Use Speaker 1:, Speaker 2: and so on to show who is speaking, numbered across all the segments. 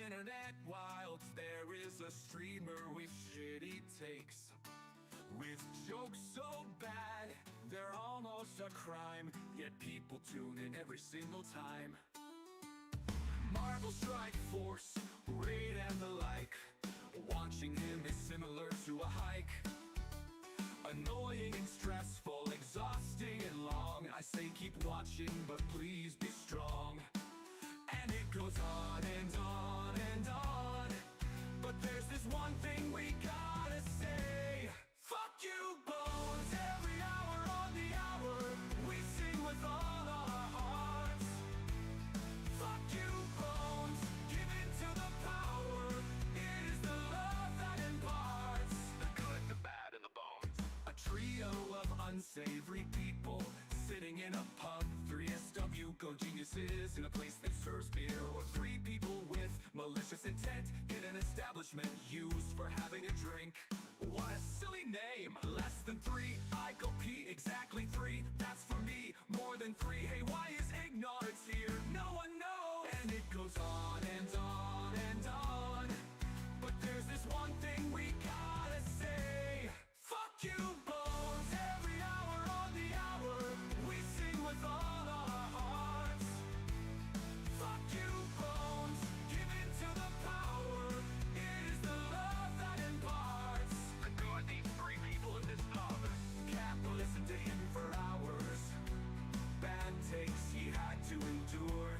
Speaker 1: internet wild. There is a streamer with shitty takes, with jokes so bad they're almost a crime, yet people tune in every single time. Marvel Strike Force, Raid and the like. Watching him is similar to a hike. Annoying and stressful, exhausting and long. I say keep watching, but please be strong. And it goes on and on and on. But there's this one thing we gotta say. Fuck you, Bones. Every hour on the hour, we sing with all our hearts. Fuck you, Bones. Give in to the power. It is the love that imparts the good, the bad, and the bones. A trio of unsavory people sitting in a pub. 3 SWGO geniuses in a place that serves beer. Or 3 people with malicious intent in an establishment used for having a drink. What a silly name. Less than 3, I go pee. Exactly 3, that's for me. More than 3, hey, why is ignorance here? No one knows. And it goes on and on and on. But there's this one thing we gotta say. Fuck you, Bones. Every hour on the hour, we sing with all our hearts. Fuck you, Bones. Give in to the power. It is the love that imparts the good. These 3 people in this pub can't listen to him for hours. Bad takes he had to endure.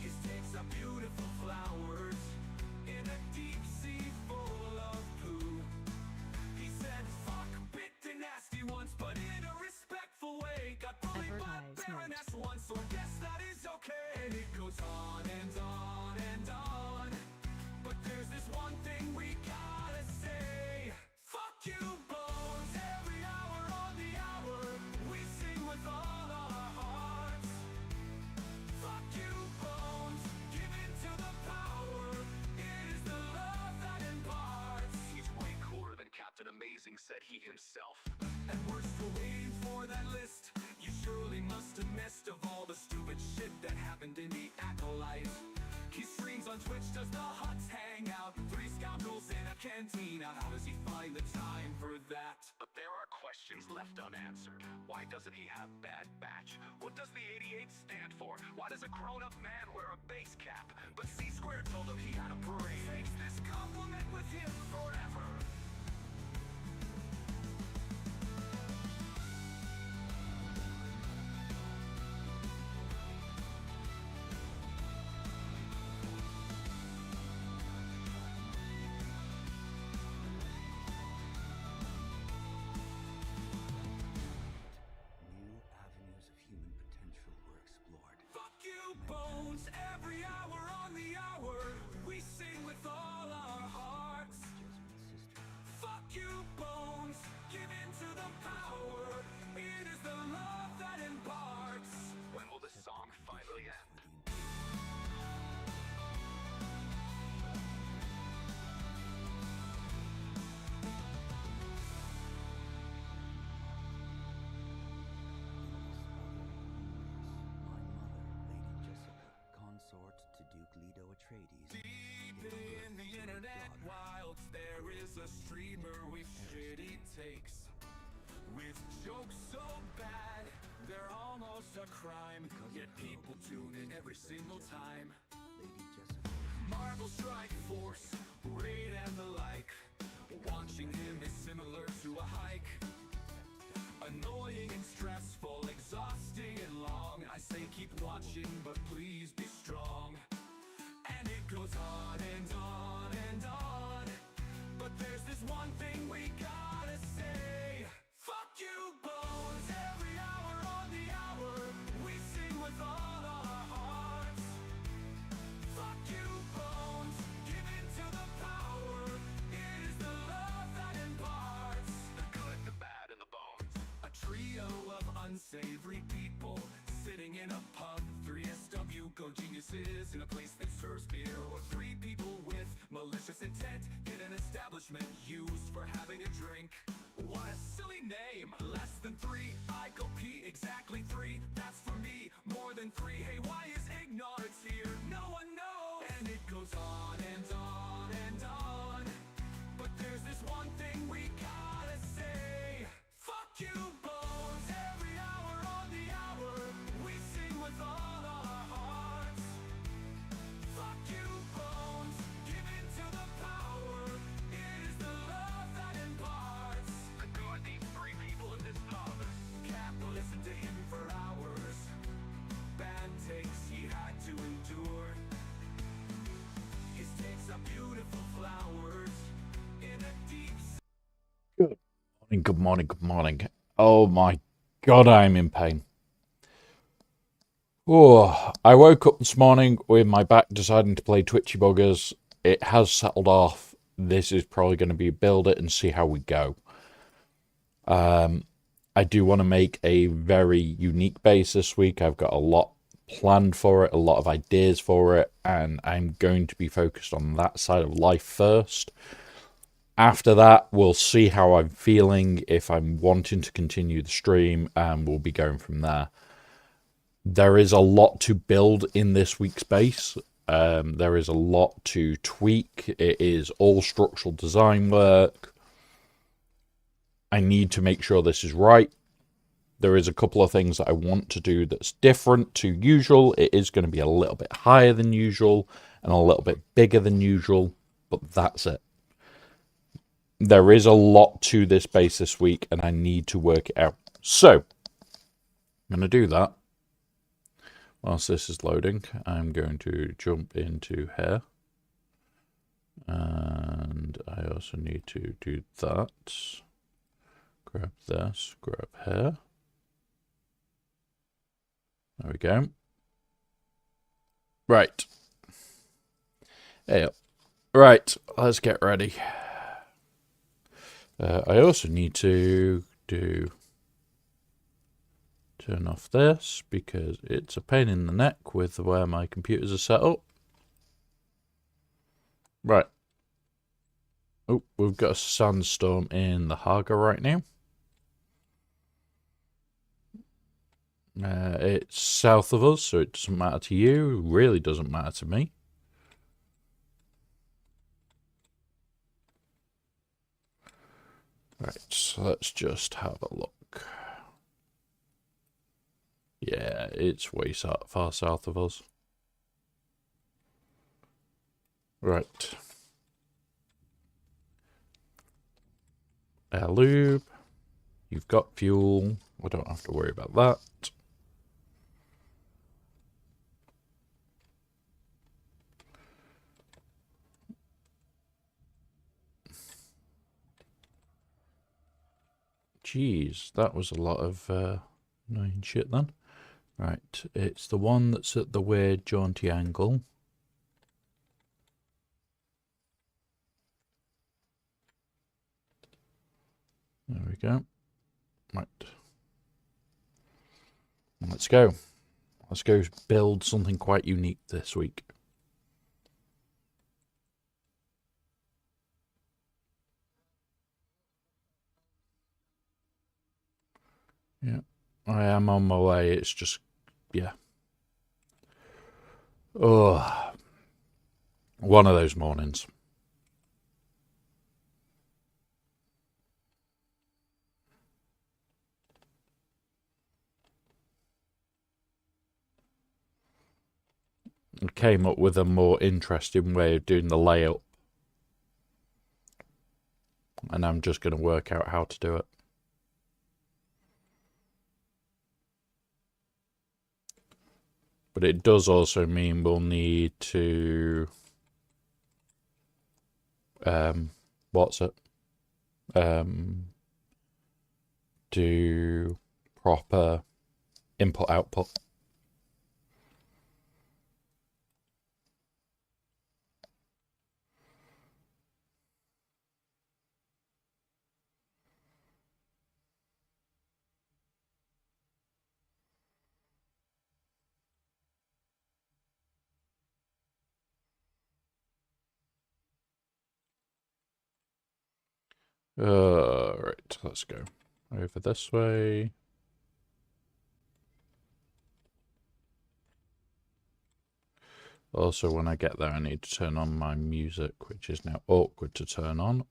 Speaker 1: His takes are beautiful flowers in a deep sea full of poo. He said fuck, bit the nasty once, but in a respectful way. Got bullied by Baroness once, so I guess that is okay. And it goes on and on and on. But there's this one thing we gotta say. Fuck you, Bones. Every hour on the hour, we sing with all our hearts. Fuck you, Bones. Give in to the power. It is the love that imparts. He's way cooler than Captain Amazing, said he himself. And we're still waiting for that list. You surely must have missed of all the stupid shit that happened in the Acolyte. He streams on Twitch, does the huts hang out? 3 scoundrels in a cantina. How does he find the time for that? But there are questions left unanswered. Why doesn't he have bad batch? What does the 88 stand for? Why does a grown-up man wear a base cap? But C-Squared told him he had a parade. Takes this compliment with him forever.
Speaker 2: Of human potential were explored.
Speaker 1: Fuck you, Bones. Every hour on the hour, we sing with all our hearts. Fuck you, Bones. Give in to the power. It is the love that imparts. When will this song finally end?
Speaker 2: Consort to Duke Leto Atreides.
Speaker 1: Deep in the internet wild, there is a streamer with shitty takes, with jokes so bad they're almost a crime, yet people tune in every single time. Marvel Strike Force, Raid and the like. Watching him is similar to a hike. Annoying and stressful, exhausting and long. I say keep watching, but please be strong. And it goes on and on and on. But there's this one thing we gotta say. Fuck you, Bones. Every hour on the hour, we sing with all our hearts. Fuck you, Bones. Give in to the power. It is the love that imparts the good, the bad, and the bones. A trio of unsavory people sitting in a pub. 3 SWGO geniuses in a place that serves beer. Or 3 people with malicious intent in an establishment used for having a drink. What a silly name. Less than 3, I go pee. Exactly 3, that's for me. More than 3, hey, why is ignorance here? No one knows. And
Speaker 3: Good morning, good morning. Oh my god, I'm in pain. Oh, I woke up this morning with my back deciding to play twitchy buggers. It has settled off. This is probably going to be build it and see how we go. I do want to make a very unique base this week. I've got a lot planned for it, a lot of ideas for it, and I'm going to be focused on that side of life first. After that, we'll see how I'm feeling, if I'm wanting to continue the stream, and we'll be going from there. There is a lot to build in this week's base. There is a lot to tweak. It is all structural design work. I need to make sure this is right. There is a couple of things that I want to do that's different to usual. It is going to be a little bit higher than usual and a little bit bigger than usual, but that's it. There is a lot to this base this week, and I need to work it out. So, I'm going to do that. Whilst this is loading, I'm going to jump into here. And I also need to do that. Grab this, grab here. There we go. Right. Hey up. Right, let's get ready. I also need to turn off this because it's a pain in the neck with where my computers are set up. Right. Oh, we've got a sandstorm in the Haga right now. It's south of us, so it doesn't matter to you. It really doesn't matter to me. Right, so let's just have a look. Yeah, it's way far south of us. Right. Air lube. You've got fuel. We don't have to worry about that. Jeez, that was a lot of annoying shit then. Right, it's the one that's at the weird jaunty angle. There we go. Right. Let's go. Let's go build something quite unique this week. Yeah, I am on my way. It's just, yeah. Oh, one of those mornings. I came up with a more interesting way of doing the layout. And I'm just going to work out how to do it. But it does also mean we'll need to... what's it? Do proper input-output. Right, let's go over this way. Also, when I get there, I need to turn on my music, which is now awkward to turn on.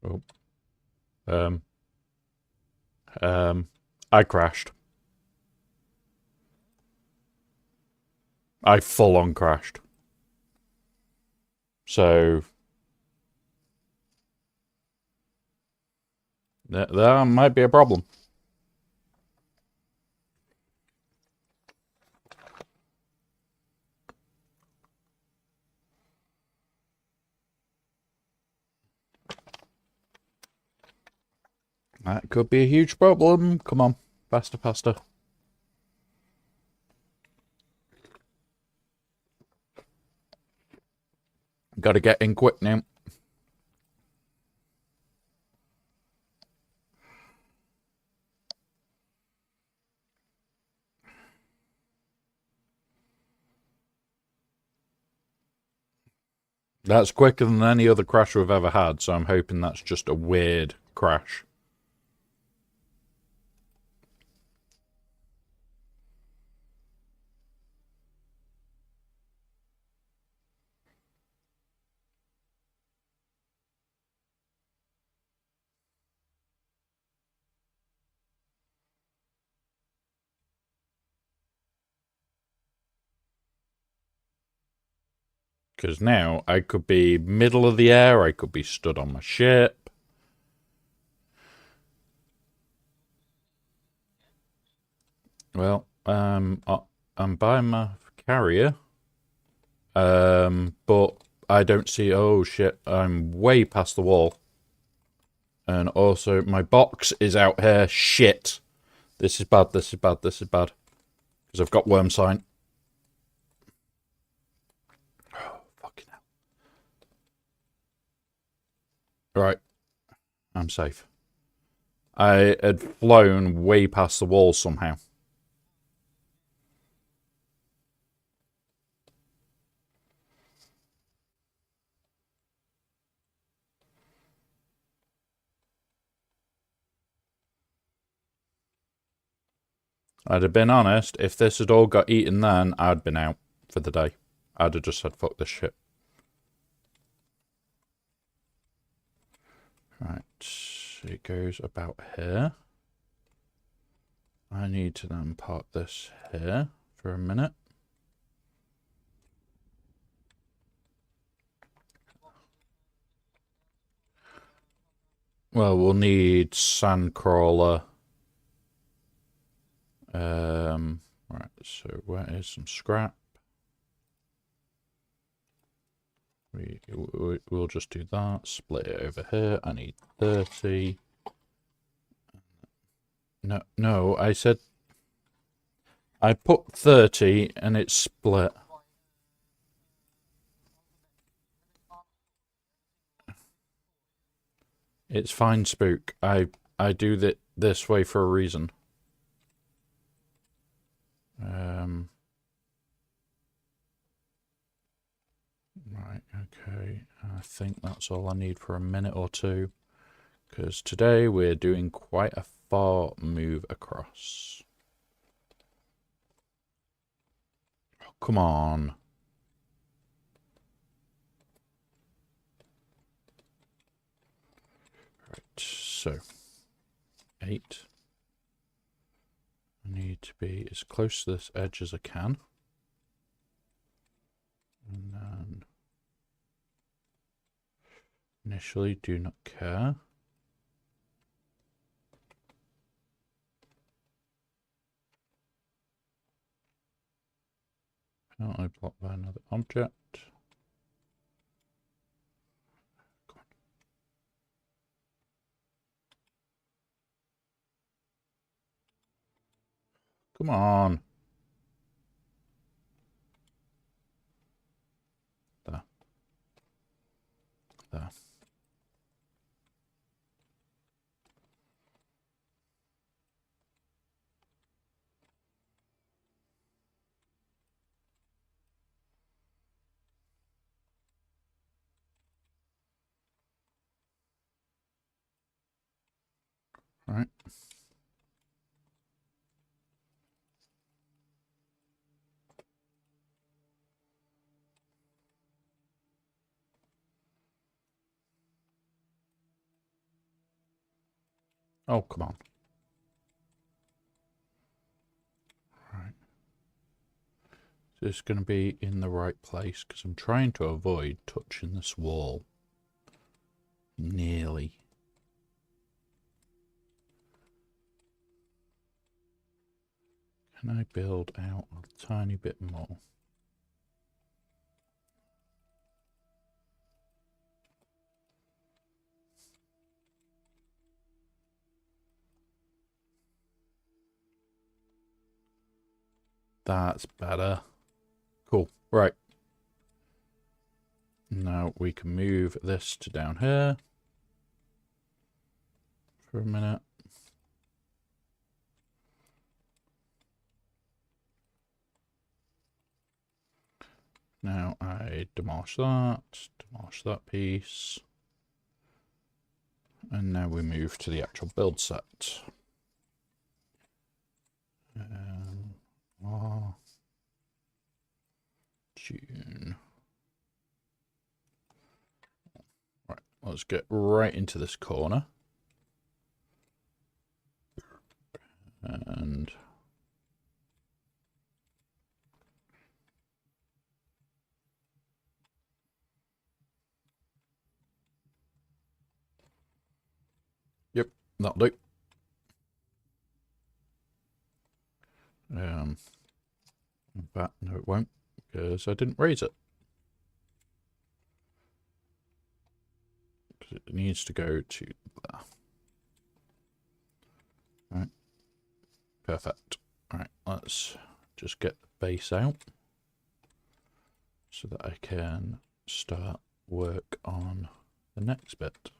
Speaker 3: Oh. I crashed. I full on crashed. So there might be a problem. That could be a huge problem. Come on, faster, faster. Gotta get in quick now. That's quicker than any other crash we've ever had, so I'm hoping that's just a weird crash. Because now I could be middle of the air, I could be stood on my ship. Well, I'm by my carrier, but I don't see. Oh shit! I'm way past the wall, and also my box is out here. Shit! This is bad. This is bad. This is bad. Because I've got worm sign. Oh, fucking hell! Right, I'm safe. I had flown way past the wall somehow. I'd have been honest, if this had all got eaten then, I'd been out for the day. I'd have just said, fuck this shit. Right, it goes about here. I need to then park this here for a minute. Well, we'll need sandcrawler. Right, so where is some scrap? We'll just do that. Split it over here. I need 30. No, I said I put 30 and it's split. It's fine, Spook. I do that this way for a reason. Right, okay. I think that's all I need for a minute or two. Because today we're doing quite a far move across. Oh, come on. Right, so 8. I need to be as close to this edge as I can. And then initially do not care. Penalty blocked by another object. Come on. There. There. Right. Oh, come on. this going to be in the right place? Because I'm trying to avoid touching this wall. Nearly. Can I build out a tiny bit more? That's better. Cool. Right. Now we can move this to down here for a minute. Now I demolish that piece. And now we move to the actual build set. Dune. Right, let's get right into this corner. And yep, that'll do. But no, it won't, because I didn't raise it. Because it needs to go to there. Right, perfect. Right, let's just get the base out so that I can start work on the next bit.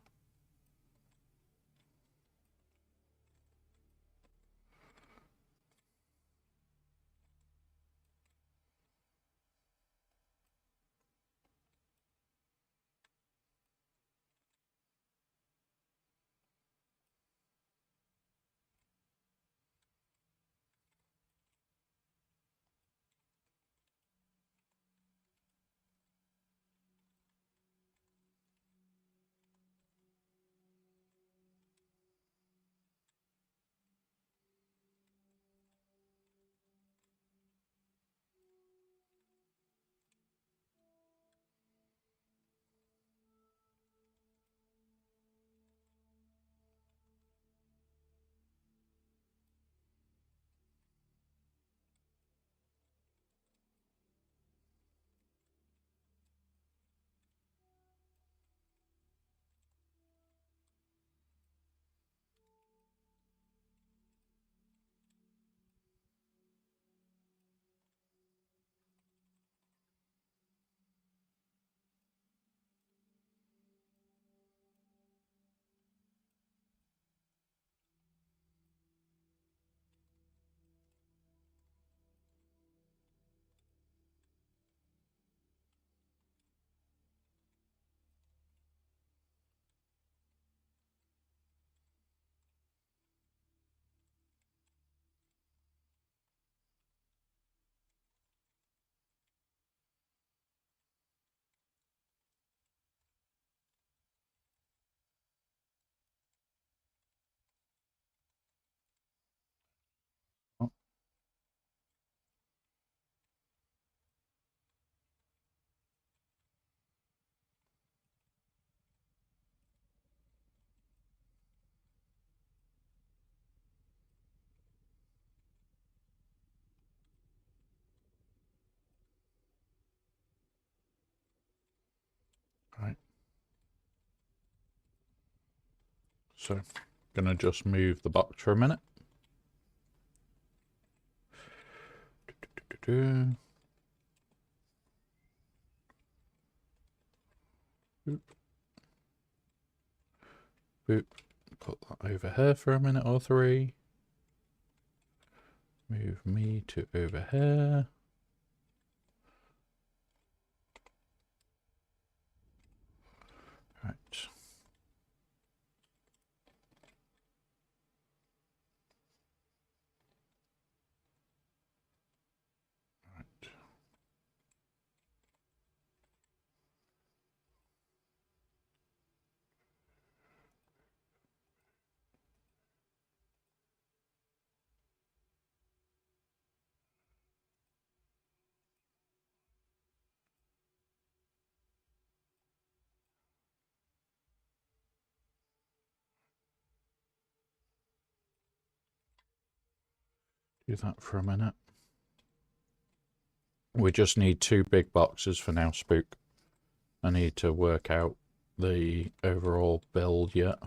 Speaker 3: Oh, right. So, gonna just move the box for a minute. Boop. Boop. Put that over here for a minute or three. Move me to over here. Right. Right. Do that for a minute. We just need 2 big boxes for now, Spook. I need to work out the overall build yet.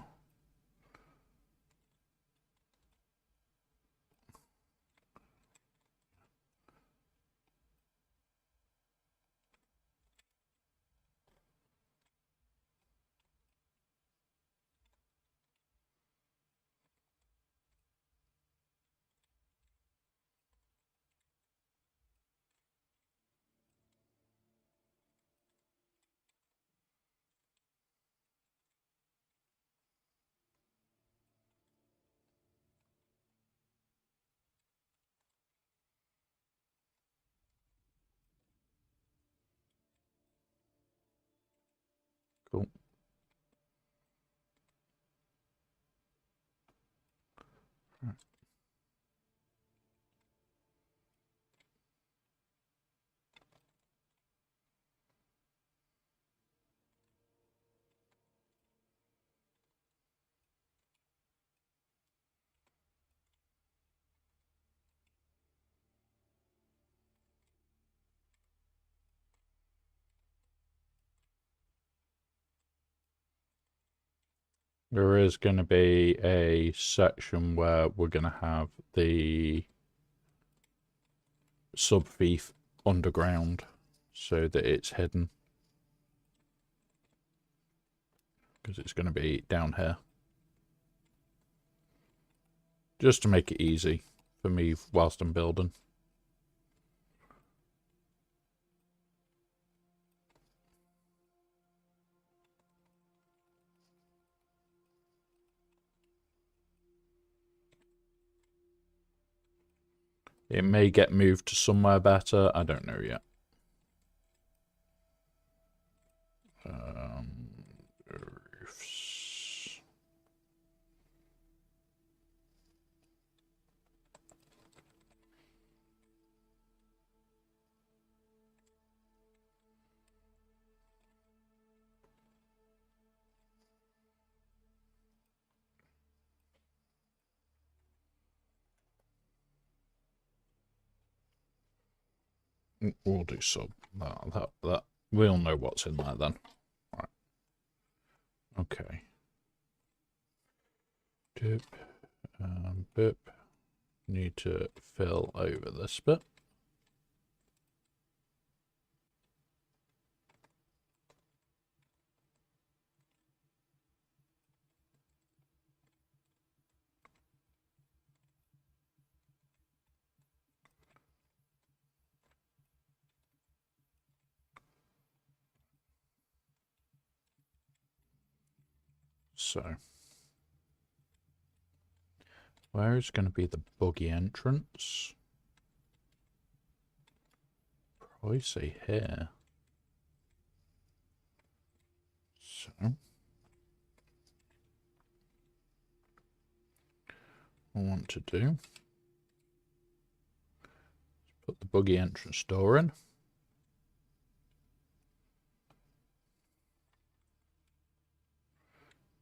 Speaker 3: Cool. There is going to be a section where we're going to have the sub-thief underground so that it's hidden. Because it's going to be down here. Just to make it easy for me whilst I'm building. It may get moved to somewhere better. I don't know yet. Roofs. We'll do sub. That. We'll know what's in there then. Right. Okay. Dip. Bip. Need to fill over this bit. So, where is going to be the buggy entrance? Probably say here. So, what I want to do is put the buggy entrance door in.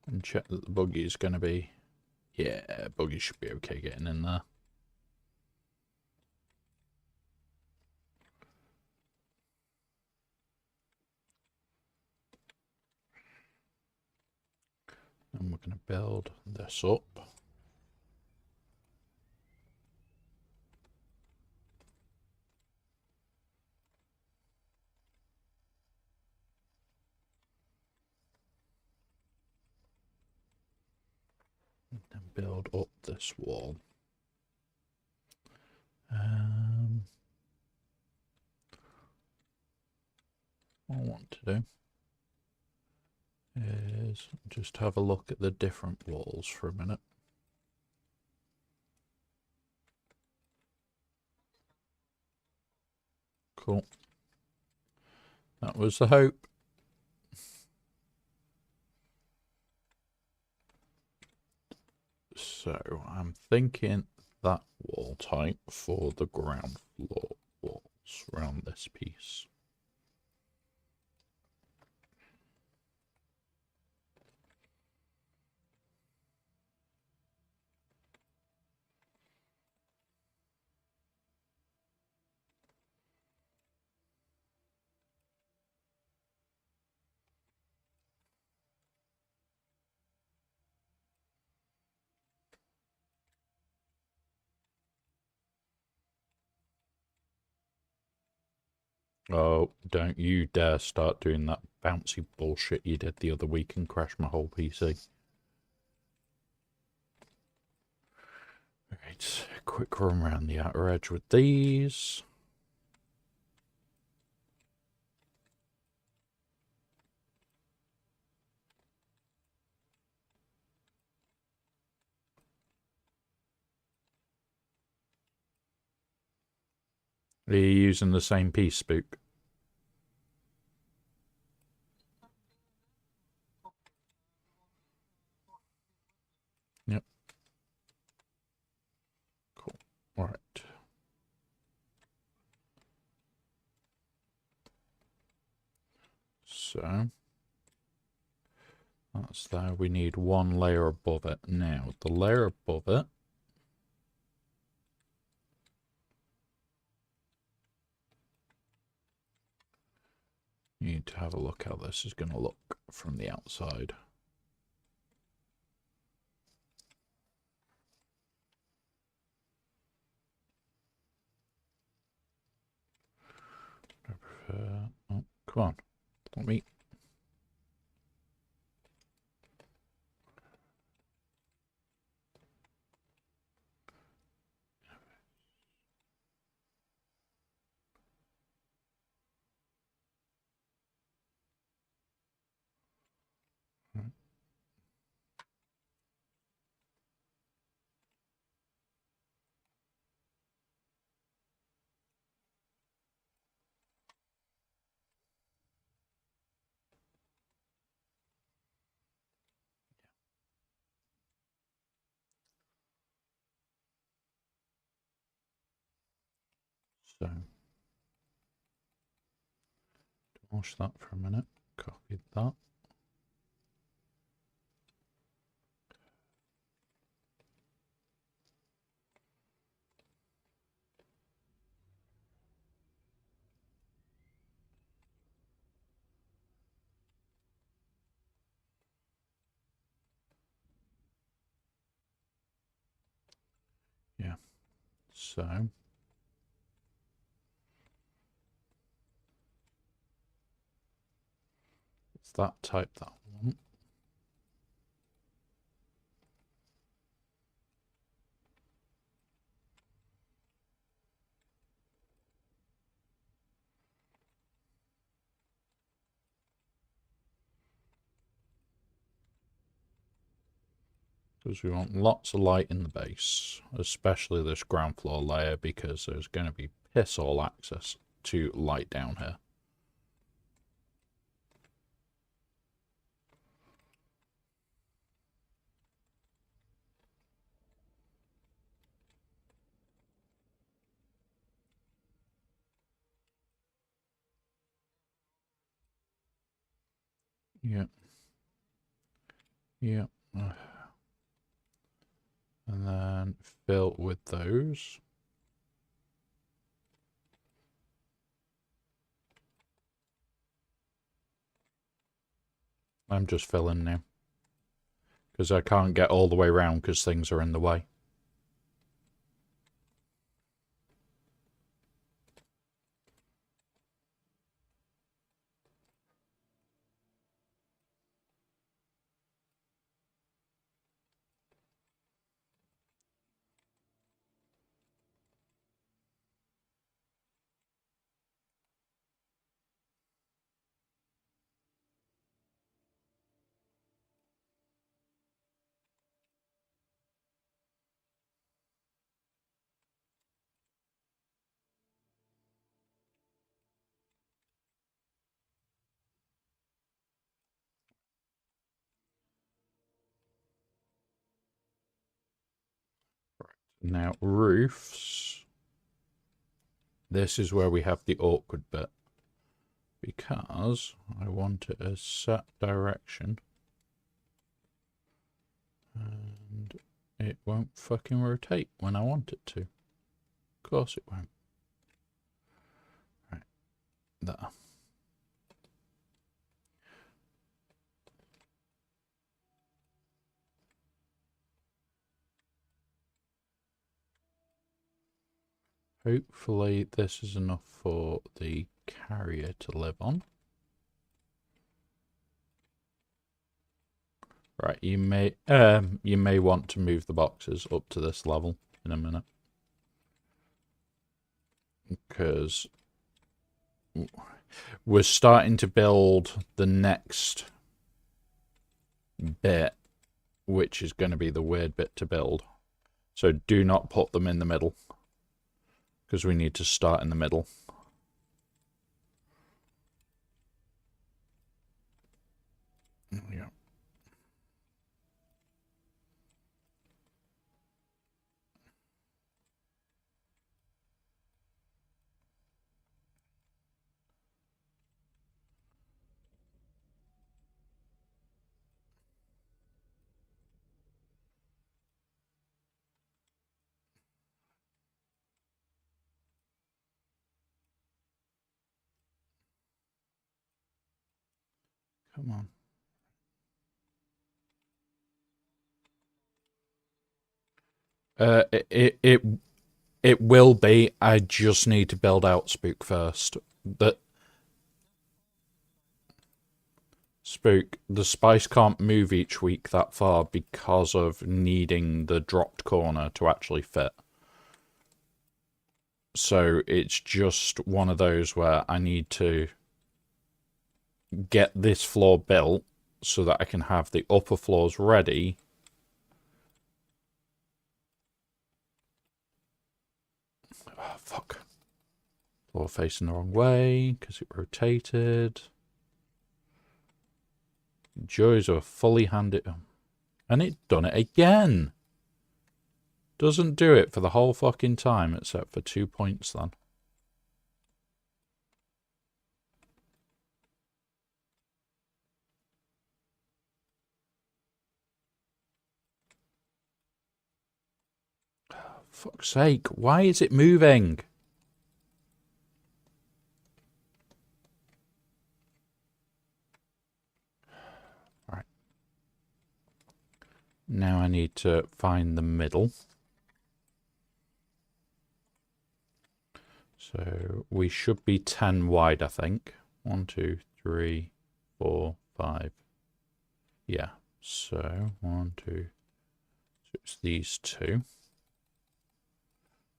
Speaker 3: And check that the buggy is going to be... Yeah, buggy should be okay getting in there. And we're going to build this up. And build up this wall. What I want to do is just have a look at the different walls for a minute. Cool. That was the hope. So I'm thinking that wall type for the ground floor walls around this piece. Oh, don't you dare start doing that bouncy bullshit you did the other week and crash my whole PC. Right, quick run around the outer edge with these. Are you using the same piece, Spook? Yep. Cool. All right. So that's there. We need one layer above it. Now, the layer above it, you need to have a look how this is going to look from the outside. Oh, come on. Let me. So, wash that for a minute. Copy that. Yeah. So, it's that type that one. Because we want lots of light in the base, especially this ground floor layer, because there's going to be piss all access to light down here. Yeah. Yeah. And then fill with those. I'm just filling now. Because I can't get all the way around because things are in the way. Now, roofs. This is where we have the awkward bit. Because I want it a set direction. And it won't fucking rotate when I want it to. Of course it won't. Right. There. Hopefully this is enough for the carrier to live on. Right, you may want to move the boxes up to this level in a minute. Because we're starting to build the next bit, which is going to be the weird bit to build. So do not put them in the middle, because we need to start in the middle. Yeah. Come on. It will be. I just need to build out Spook first. Spook, the spice can't move each week that far because of needing the dropped corner to actually fit. So it's just one of those where I need to get this floor built so that I can have the upper floors ready. Oh, fuck. Floor facing the wrong way because it rotated. Joys are fully handed. And it done it again. Doesn't do it for the whole fucking time except for 2 points then. Fuck's sake, why is it moving? Right. Now I need to find the middle. So we should be 10 wide, I think. 1, 2, 3, 4, 5. Yeah. So 1, 2. So it's these two.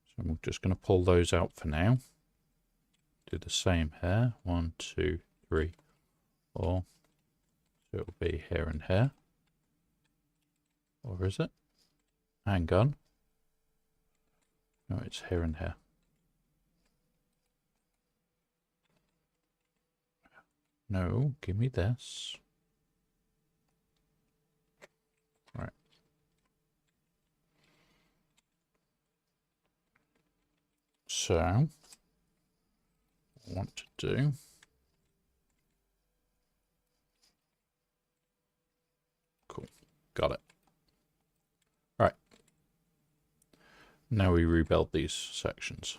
Speaker 3: So I'm just going to pull those out for now. Do the same here. 1, 2, 3, 4. So it'll be here and here. Or is it? Hang on. No, it's here and here. No, give me this. Right. So, what I want to do. Cool. Got it. Right. Now we rebuild these sections.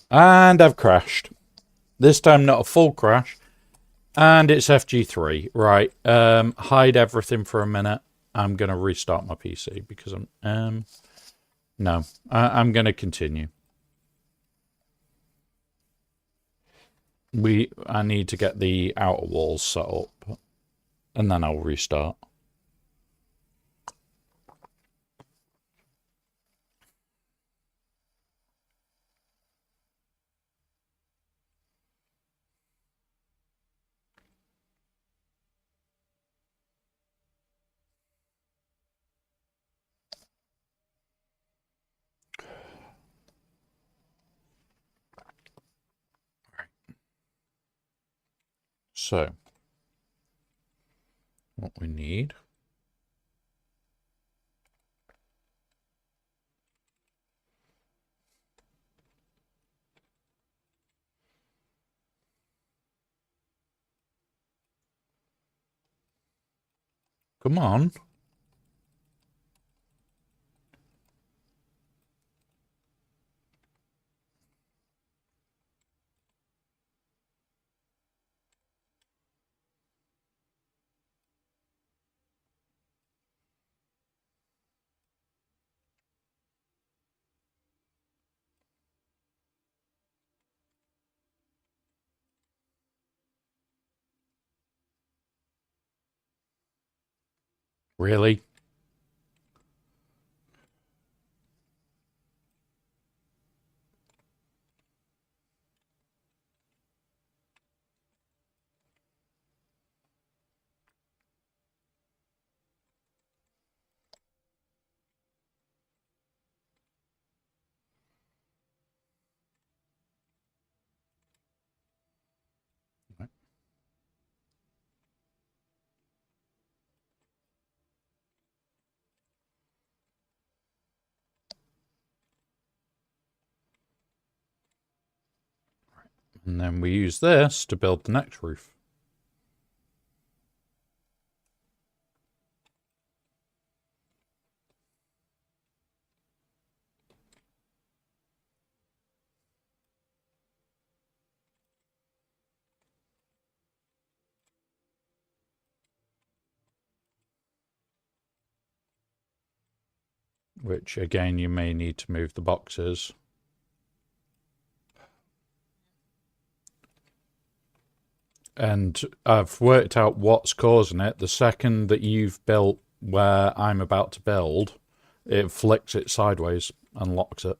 Speaker 3: And I've crashed. This time not a full crash. And it's FG3. Right. Hide everything for a minute. I'm going to restart my PC because no. I'm going to continue. I need to get the outer walls set up. And then I'll restart. So, what we need. Come on. Really? Right. And then we use this to build the next roof. Which, again, you may need to move the boxes. And I've worked out what's causing it. The second that you've built where I'm about to build, it flicks it sideways and locks it.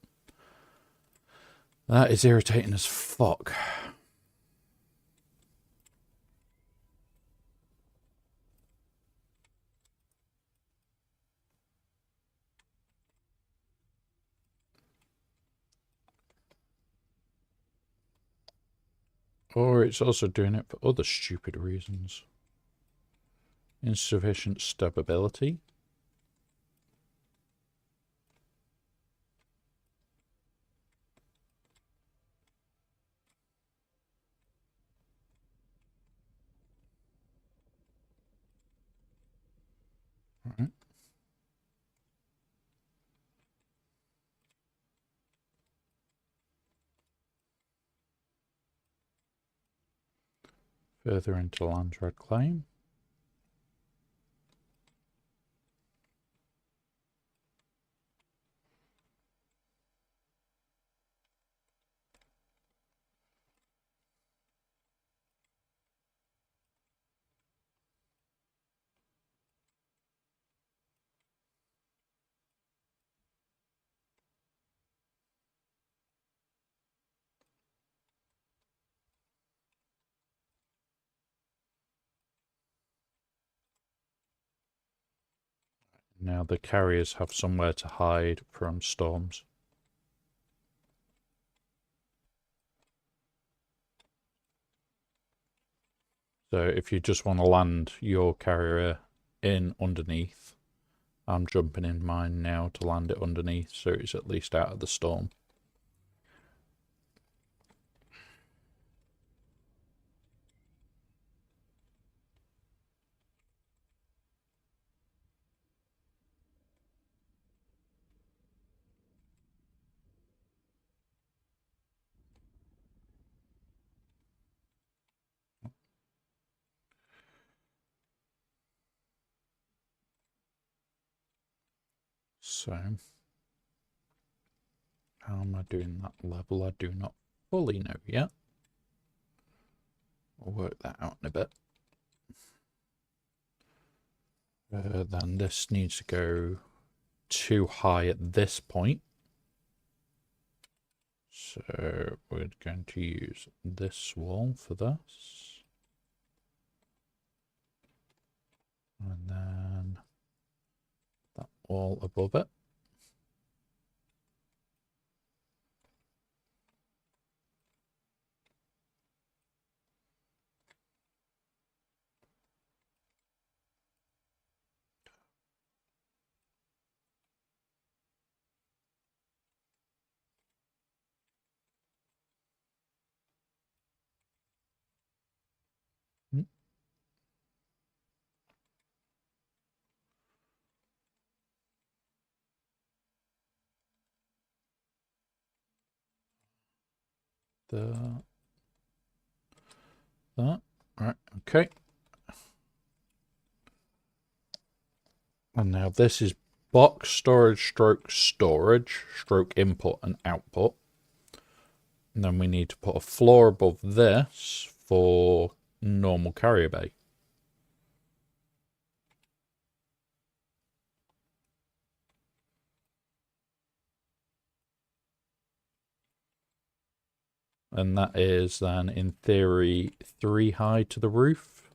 Speaker 3: That is irritating as fuck. Or it's also doing it for other stupid reasons. Insufficient stability. Right. Further into land red claim. Now the carriers have somewhere to hide from storms. So if you just want to land your carrier in underneath, I'm jumping in mine now to land it underneath so it's at least out of the storm. So, how am I doing that level? I do not fully know yet. I'll work that out in a bit. Then this needs to go too high at this point. So we're going to use this wall for this. And then that wall above it. That. Right, okay. And now this is box storage stroke input and output. And then we need to put a floor above this for normal carrier bay. And that is then, in theory, 3 high to the roof.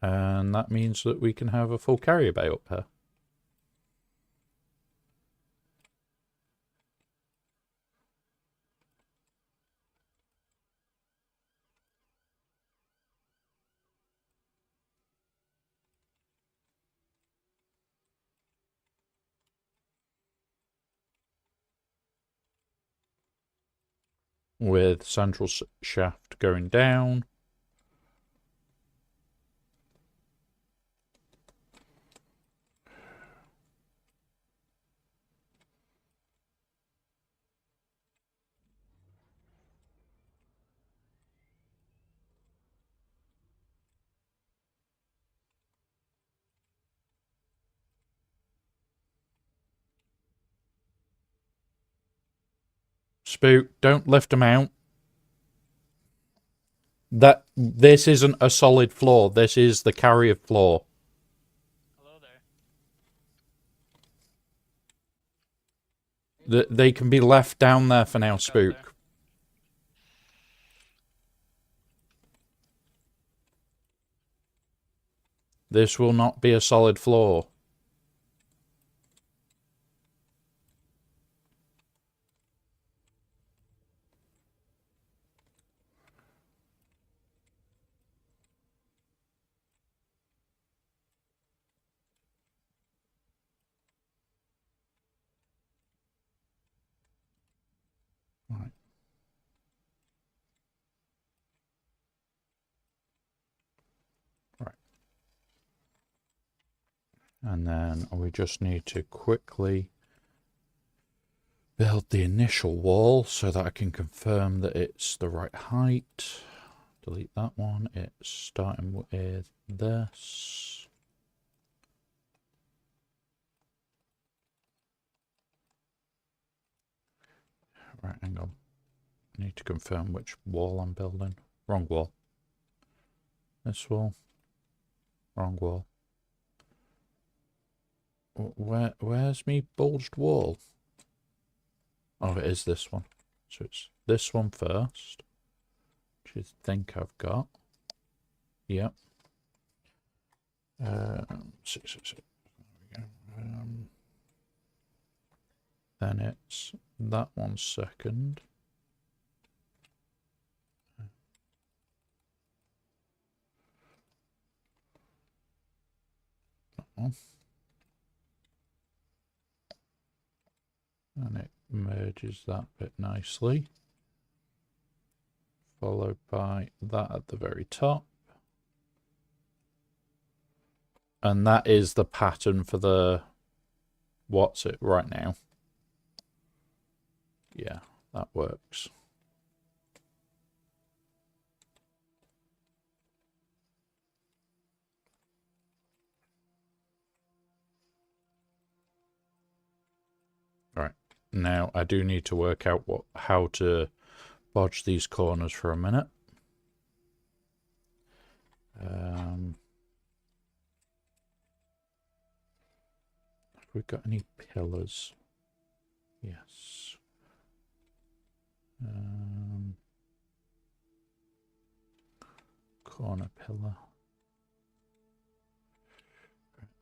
Speaker 3: And that means that we can have a full carrier bay up here. With central shaft going down. Spook, don't lift them out. This isn't a solid floor. This is the carrier floor.
Speaker 4: Hello there.
Speaker 3: They can be left down there for now, Spook. This will not be a solid floor. Right. Right. And then we just need to quickly build the initial wall so that I can confirm that it's the right height. Delete that one. It's starting with this. Right, hang on. I need to confirm which wall I'm building. Wrong wall. This wall. Wrong wall. Where's me bulged wall? Oh, it is this one. So it's this one first, which I think I've got. Yep. Six. There we go. Then it's that one second. That one. And it merges that bit nicely. Followed by that at the very top. And that is the pattern for the... What's it right now? Yeah, that works. Right. Now I do need to work out how to bodge these corners for a minute. Have we got any pillars? Yes. Corner pillar.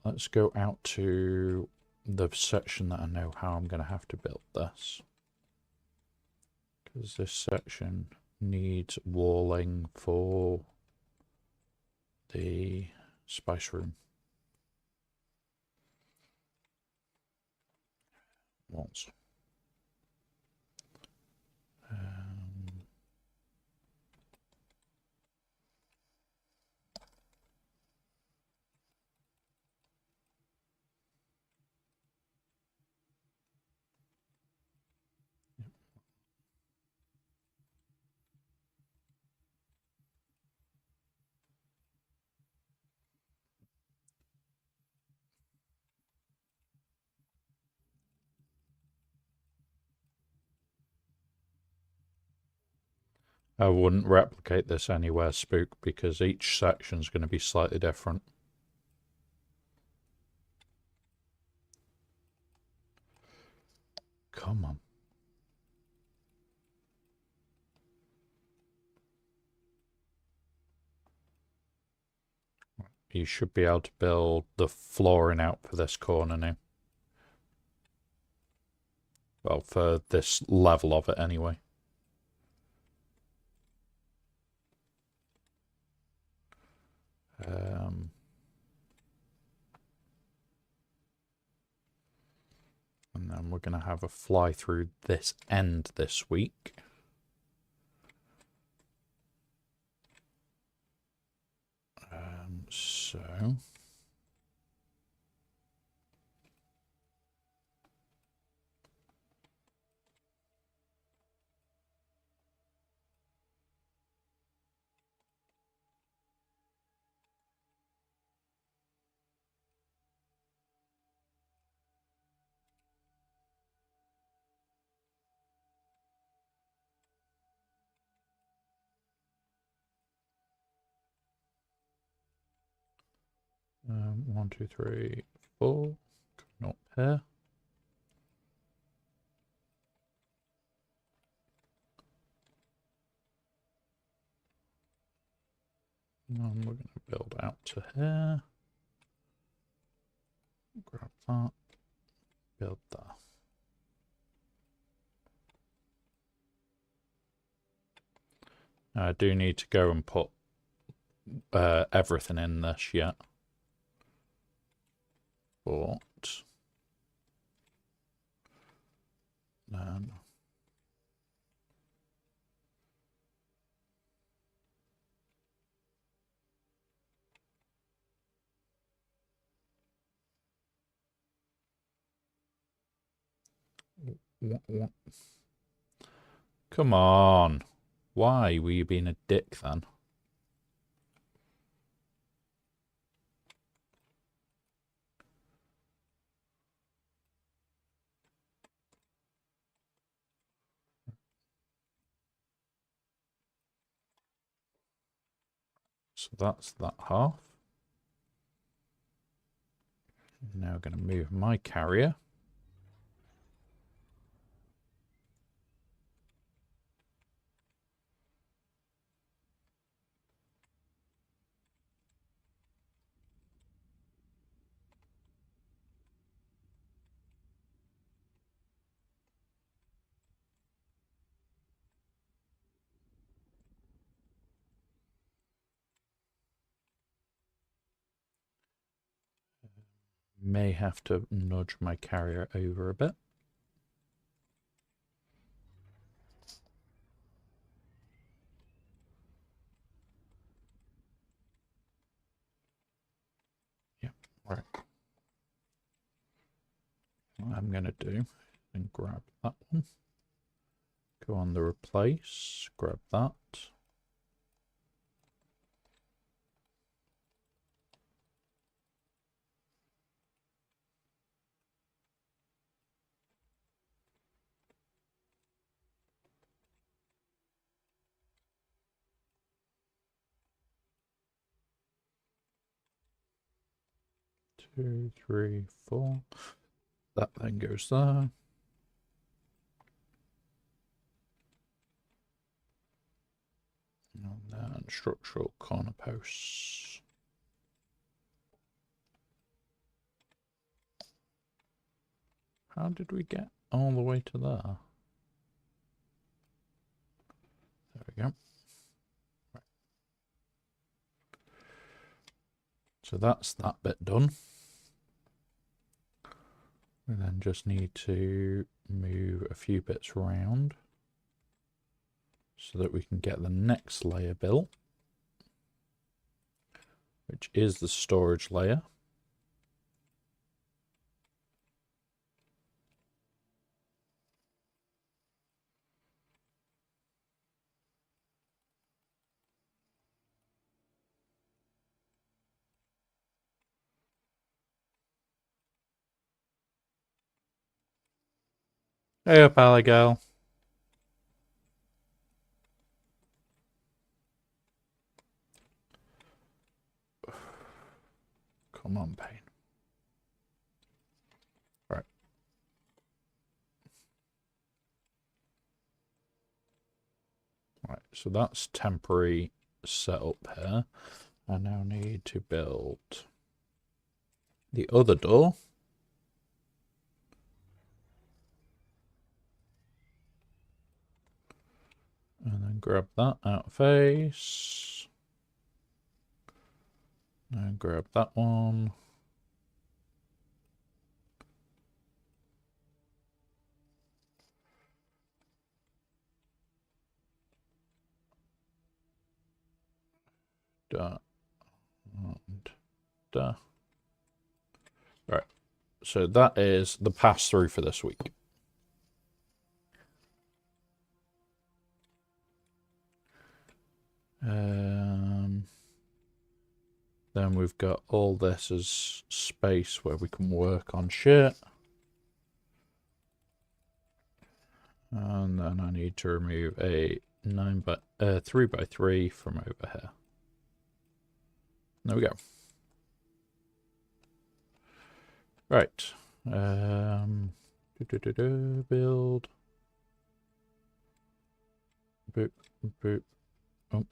Speaker 3: Let's go out to the section that I know how I'm going to have to build this. Because this section needs walling for the spice room. Walls. I wouldn't replicate this anywhere, Spook, because each section is going to be slightly different. Come on. you should be able to build the flooring out for this corner now. Well, for this level of it anyway. And then we're going to have a fly through this end this week. So... 1, 2, 3, 4. Coming up here. And we're going to build out to here. Grab that. Build that. I do need to go and put everything in this yet. But then what? Come on. Why were you being a dick then? So that's that half. Now I'm going to move my carrier. May have to nudge my carrier over a bit. Yeah, right. What I'm going to do is grab that one. Go on the replace, grab that. Two, three, four. That then goes there. And then structural corner posts. How did we get all the way to there? There we go. Right. So that's that bit done. We then just need to move a few bits around so that we can get the next layer built, which is the storage layer. Hey up, Abigail. Come on, Pain. Right. Right, so that's temporary setup here. I now need to build the other door. And then grab that out face. And grab that one. Da. And da. Right. So that is the pass through for this week. Then we've got all this as space where we can work on shit. And then I need to remove a 3x3 from over here. There we go. Right. Build. Boop, boop. Oh.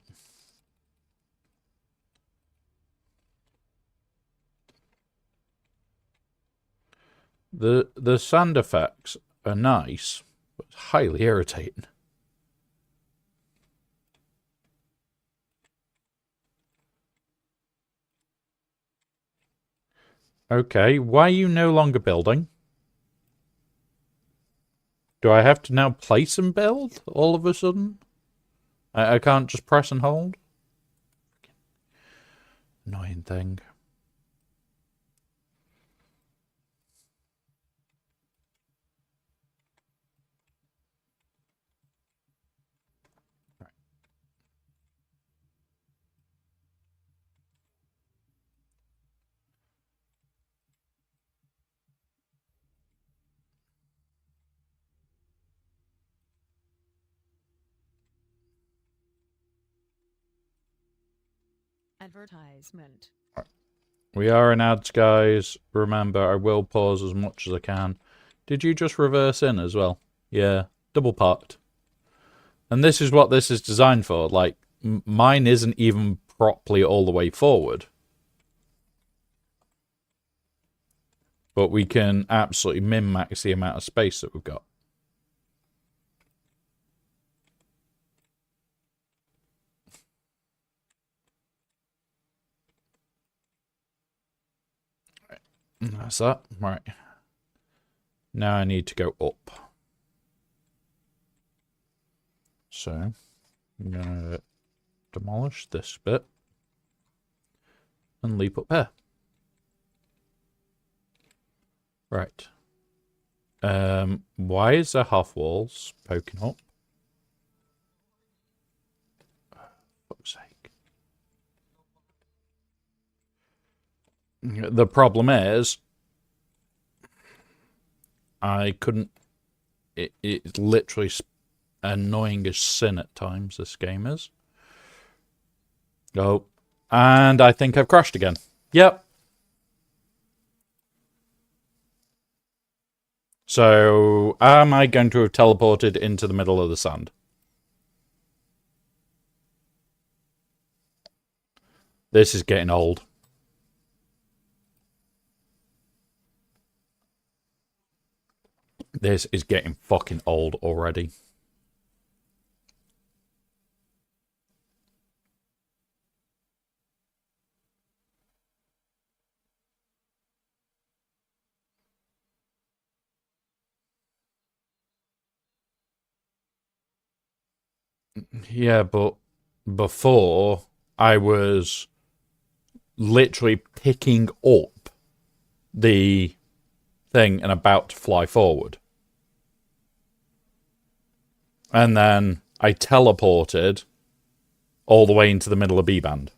Speaker 3: The sound effects are nice, but highly irritating. Okay, why are you no longer building? Do I have to now place and build all of a sudden? I can't just press and hold? Annoying thing.
Speaker 4: Advertisement.
Speaker 3: We are in ads, guys. Remember, I will pause as much as I can. Did you just reverse in as well? Yeah, double parked. And this is what this is designed for. Like, mine isn't even properly all the way forward. But we can absolutely min-max the amount of space that we've got. That's that. Right. Now I need to go up. So, I'm going to demolish this bit and leap up here. Right. Why is there half walls poking up? For fuck's sake. The problem is, I couldn't. It's literally annoying as sin at times, this game is. Oh, and I think I've crashed again. Yep. So, am I going to have teleported into the middle of the sand? This is getting old. This is getting fucking old already. Yeah, but before I was literally picking up the thing and about to fly forward. And then I teleported all the way into the middle of B-band.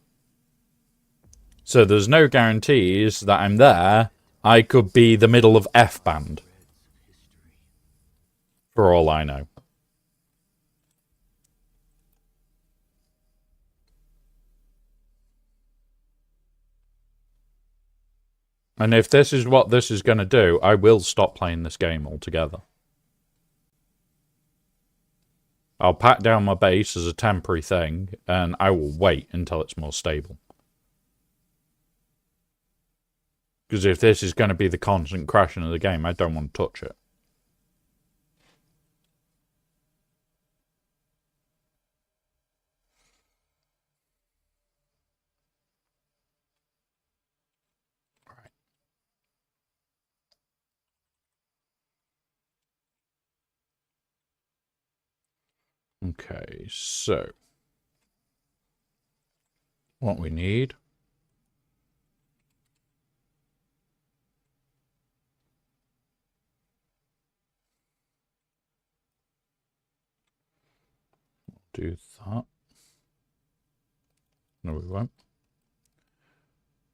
Speaker 3: So there's no guarantees that I'm there. I could be the middle of F-band. For all I know. And if this is what this is going to do, I will stop playing this game altogether. I'll pat down my base as a temporary thing, and I will wait until it's more stable. Because if this is going to be the constant crashing of the game, I don't want to touch it. Okay, so what we need do that. No, we won't.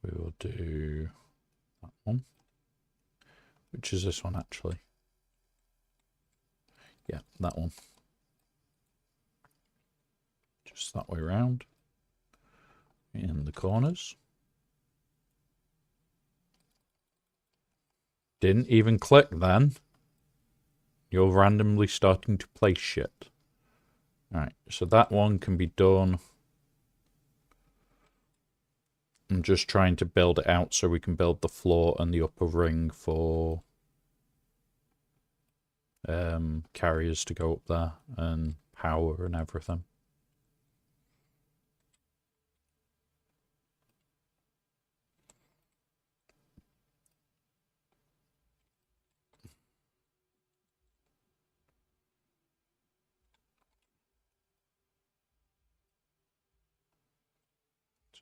Speaker 3: We will do that one. Which is this one, actually? Yeah, that one. Just that way around. In the corners. Didn't even click then. You're randomly starting to place shit. Alright, so that one can be done. I'm just trying to build it out so we can build the floor and the upper ring for carriers to go up there and power and everything.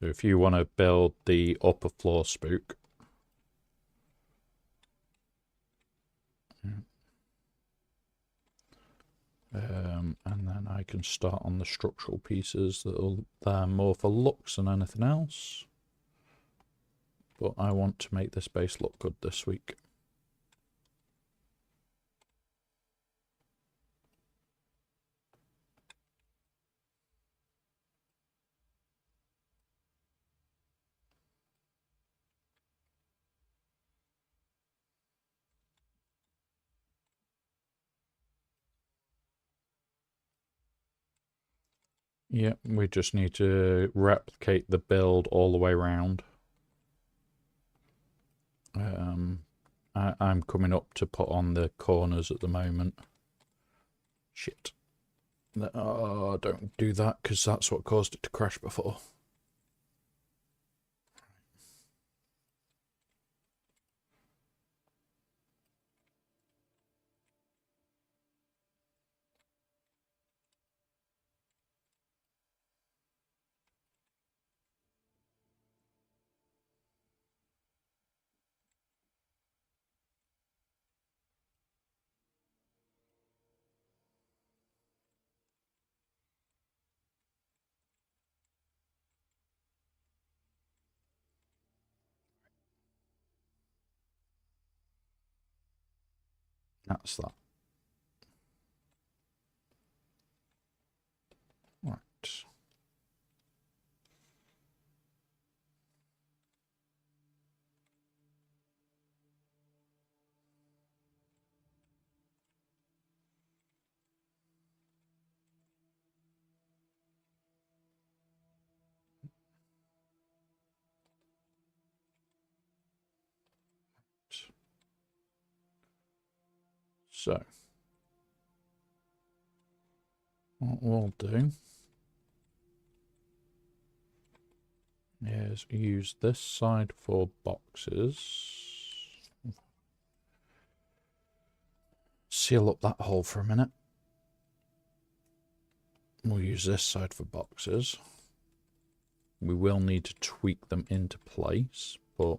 Speaker 3: So if you want to build the upper floor spook, and then I can start on the structural pieces that are more for looks than anything else. But I want to make this base look good this week. Yeah, we just need to replicate the build all the way around. I'm coming up to put on the corners at the moment. Shit. Oh, don't do that, because that's what caused it to crash before. That's that. Right. So, what we'll do is use this side for boxes. Seal up that hole for a minute. We'll use this side for boxes. We will need to tweak them into place, but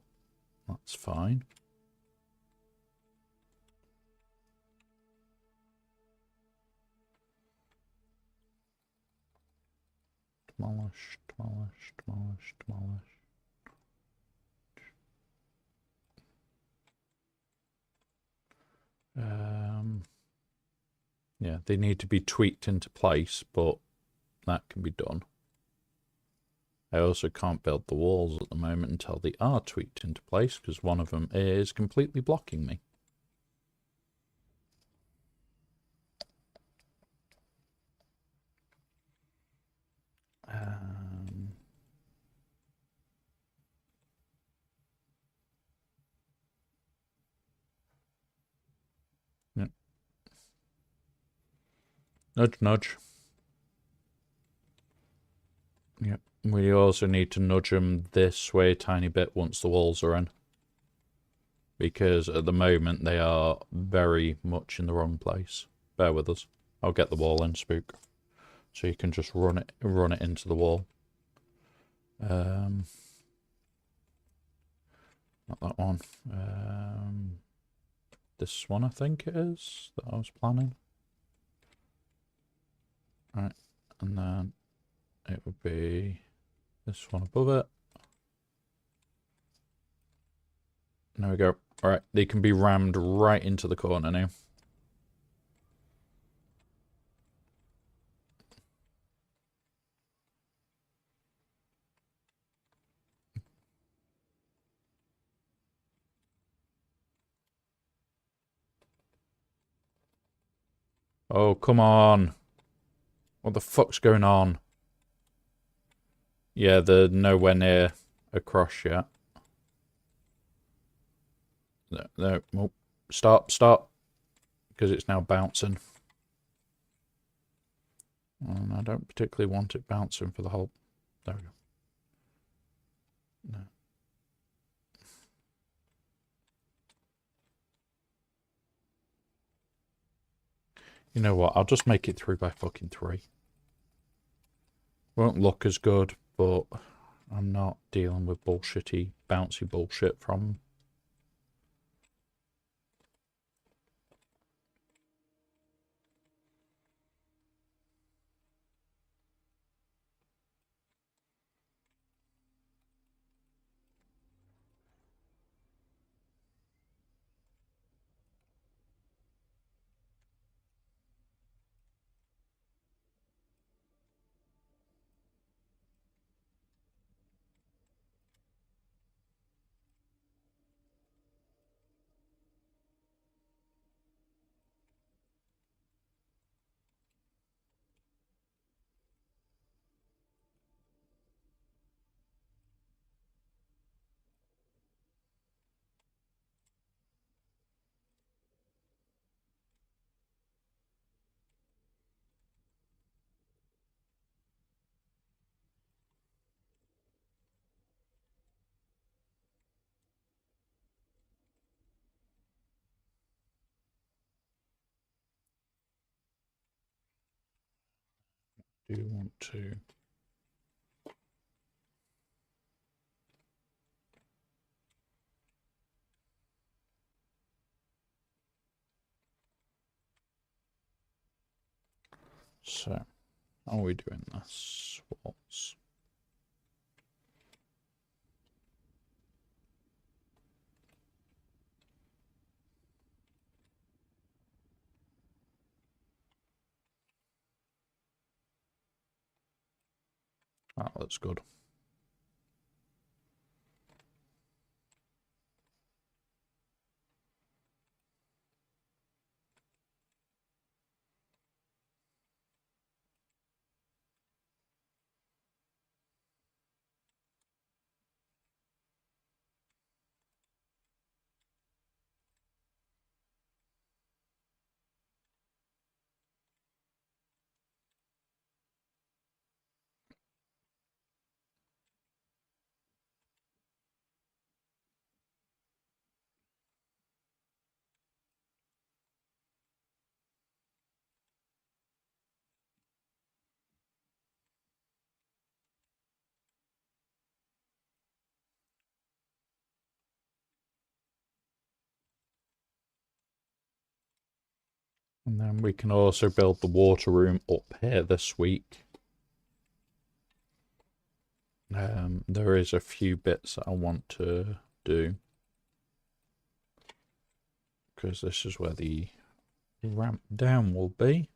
Speaker 3: that's fine. Demolish, demolish, demolish, demolish. Yeah, they need to be tweaked into place, but that can be done. I also can't build the walls at the moment until they are tweaked into place, because one of them is completely blocking me. Nudge, nudge. Yep. We also need to nudge them this way a tiny bit once the walls are in. Because at the moment they are very much in the wrong place. Bear with us. I'll get the wall in, Spook. So you can just run it into the wall. Not that one. This one I think it is that I was planning. Right, and then it would be this one above it. There we go. Alright, they can be rammed right into the corner now. Oh, come on. What the fuck's going on? Yeah, they're nowhere near across yet. No. Oh, stop. Because it's now bouncing. And I don't particularly want it bouncing for the whole... There we go. No. You know what? I'll just make it 3 by fucking 3. Won't look as good, but I'm not dealing with bullshitty, bouncy bullshit from... Do you want to... So, how are we doing this? Walls. That looks good. And then we can also build the water room up here this week. There is a few bits that I want to do. Because this is where the ramp down will be.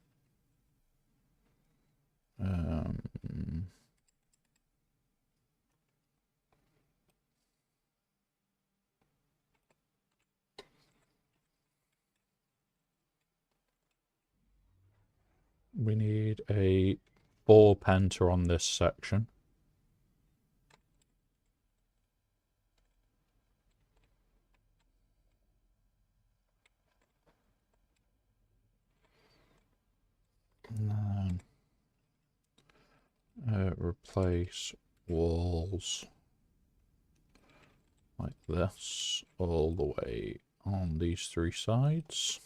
Speaker 3: We need a 4 penter on this section. And then replace walls like this all the way on these three sides.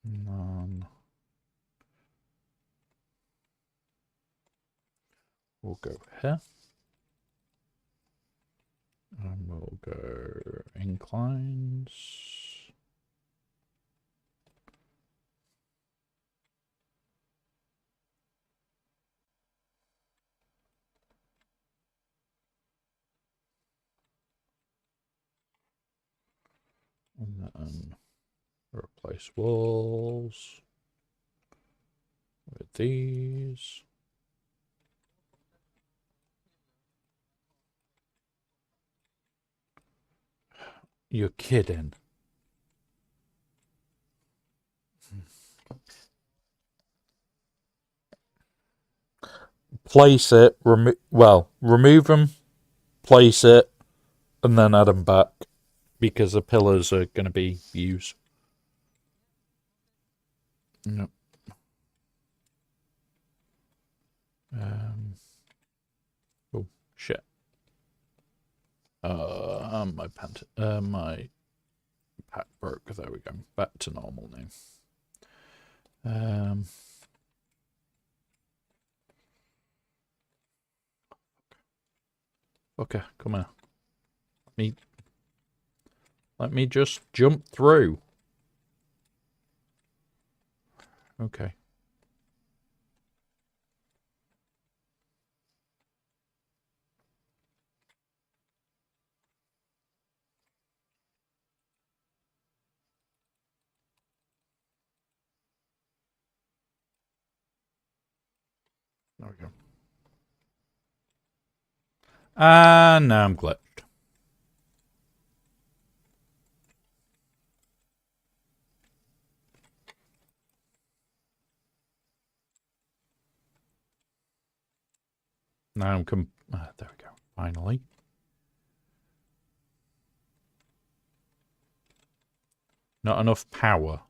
Speaker 3: And then we'll go here. And we'll go inclines. And then replace walls with these. You're kidding. Place it, remove them, place it, and then add them back because the pillars are going to be used. Yep. Oh shit. My pack broke. There we go. Back to normal now. Okay, come here. Let me just jump through. Okay. There we go. And now I'm glitched. Now I'm there we go. Finally. Not enough power.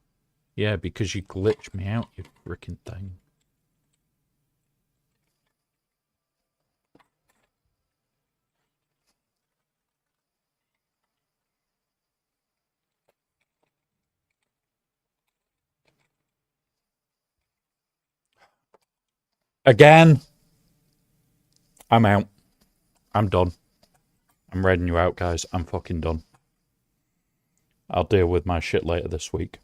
Speaker 3: Yeah, because you glitched me out, you frickin' thing. Again. I'm out. I'm done. I'm raiding you out, guys. I'm fucking done. I'll deal with my shit later this week.